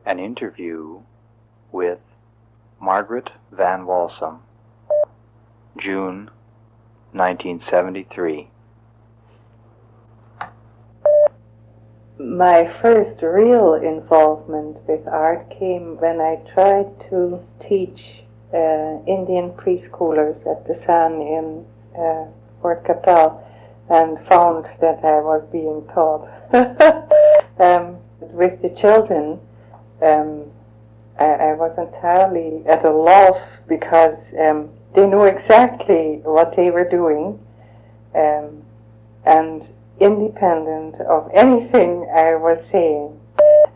An interview with Margreet van Walsem, June 1973. My first real involvement with art came when I tried to teach Indian preschoolers at the San in Fort Capel, and found that I was being taught. With the children, I was entirely at a loss because they knew exactly what they were doing, and independent of anything I was saying.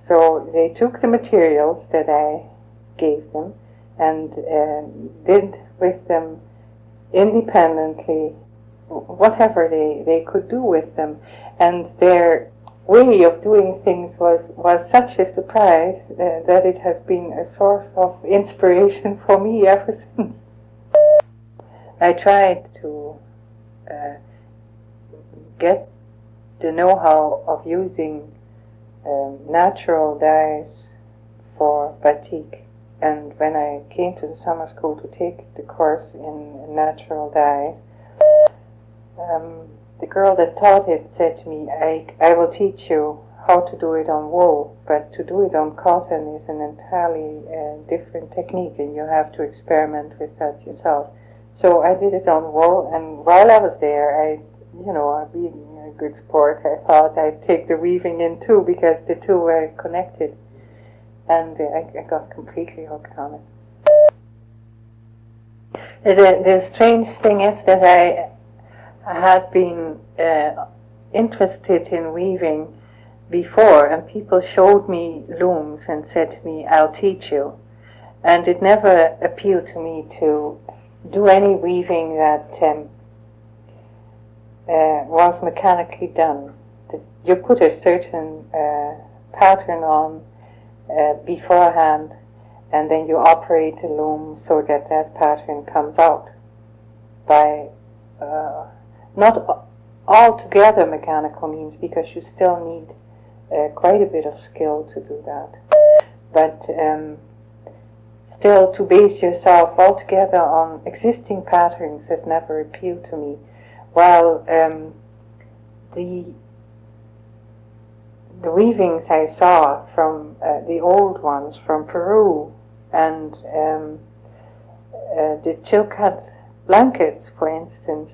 So they took the materials that I gave them and did with them independently whatever they could do with them. And their way of doing things was such a surprise that it has been a source of inspiration for me ever since. I tried to get the know-how of using natural dyes for batik, and when I came to the summer school to take the course in natural dyes, the girl that taught it said to me, I will teach you how to do it on wool, but to do it on cotton is an entirely different technique, and you have to experiment with that yourself. So I did it on wool, and while I was there, being a good sport, I thought I'd take the weaving in too, because the two were connected, and I got completely hooked on it. The strange thing is that I had been interested in weaving before, and people showed me looms and said to me, I'll teach you. And it never appealed to me to do any weaving that was mechanically done. You put a certain pattern on beforehand, and then you operate the loom so that that pattern comes out by not altogether mechanical means, because you still need quite a bit of skill to do that. But still, to base yourself altogether on existing patterns has never appealed to me. While the weavings I saw from the old ones from Peru, and the Chilkat blankets, for instance,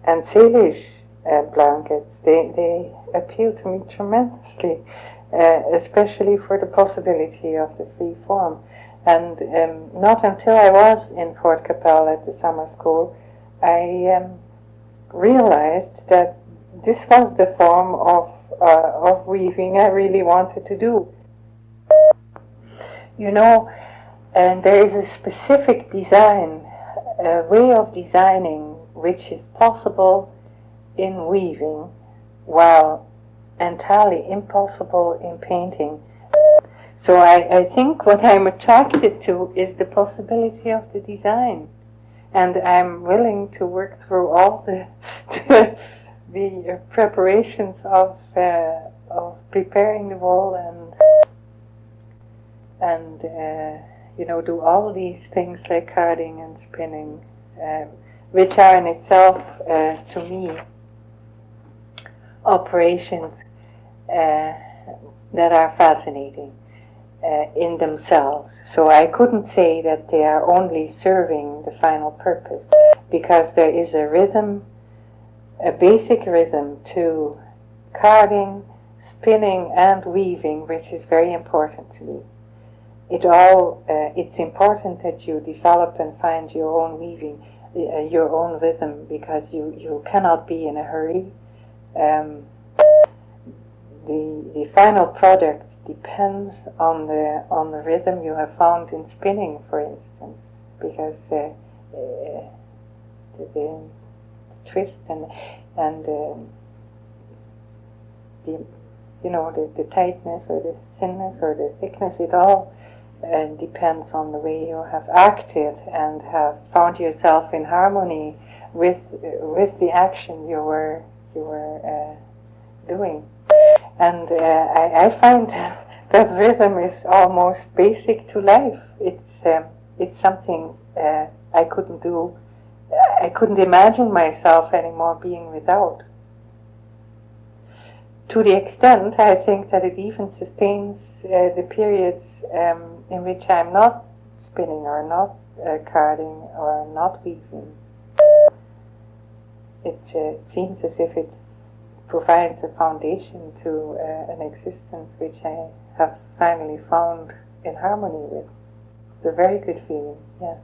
and Salish blankets, they appeal to me tremendously, especially for the possibility of the free form. And not until I was in Fort Capel at the summer school, I realized that this was the form of weaving I really wanted to do. And there is a specific design, a way of designing which is possible in weaving, while entirely impossible in painting. So I think what I'm attracted to is the possibility of the design, and I'm willing to work through all the the preparations of preparing the wool and do all these things like carding and spinning, which are in itself, to me, operations that are fascinating in themselves. So I couldn't say that they are only serving the final purpose, because there is a rhythm, a basic rhythm to carding, spinning, and weaving, which is very important to me. It's important that you develop and find your own weaving, your own rhythm, because you cannot be in a hurry. The final product depends on the rhythm you have found in spinning, for instance, because the twist and the tightness or the thinness or the thickness, it all depends on the way you have acted and have found yourself in harmony with the action you were doing. And I find that rhythm is almost basic to life. It's something I couldn't do. I couldn't imagine myself anymore being without. To the extent, I think that it even sustains the periods in which I'm not spinning or not carding or not weaving. It seems as if it provides a foundation to an existence which I have finally found in harmony with. It's a very good feeling, yes.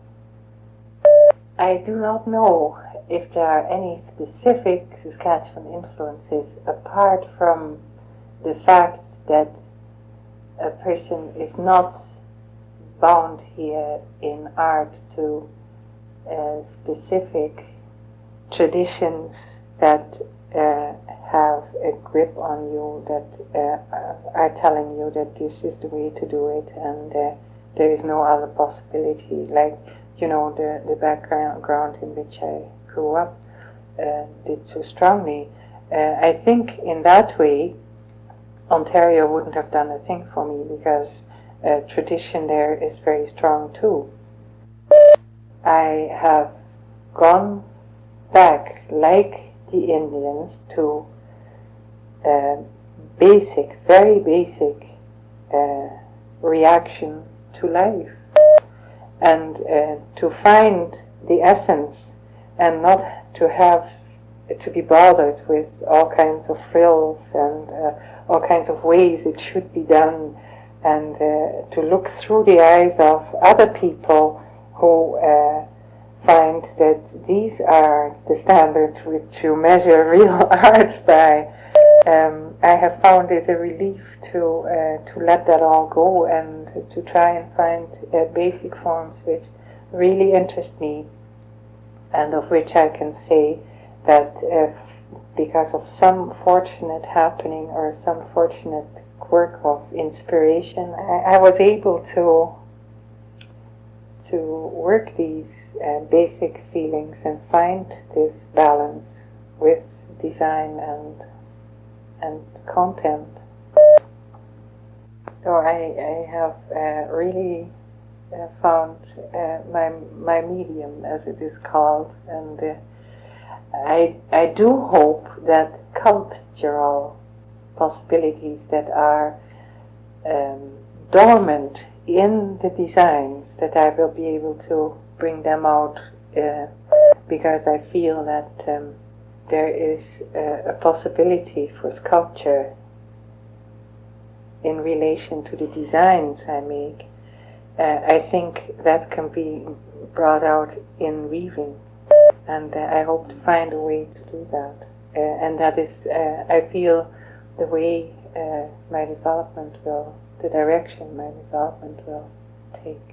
I do not know if there are any specific Saskatchewan influences apart from the fact that a person is not bound here in art to specific traditions that have a grip on you, that are telling you that this is the way to do it and there is no other possibility, like, you know, the background in which I grew up did so strongly. I think in that way Ontario wouldn't have done a thing for me, because tradition there is very strong too. I have gone back, like the Indians, to basic, very basic reaction to life, and to find the essence and not to have to be bothered with all kinds of frills and all kinds of ways it should be done, and to look through the eyes of other people who find that these are the standards which you measure real art by. I have found it a relief to let that all go and to try and find basic forms which really interest me, and of which I can say that because of some fortunate happening or some fortunate work of inspiration, I was able to work these basic feelings and find this balance with design and content. So I have really found my medium, as it is called, and I do hope that cultural possibilities that are dormant in the designs, that I will be able to bring them out, because I feel that there is a possibility for sculpture in relation to the designs I make. I think that can be brought out in weaving, and I hope to find a way to do that. And that is, I feel, the way my development will, the direction my development will take.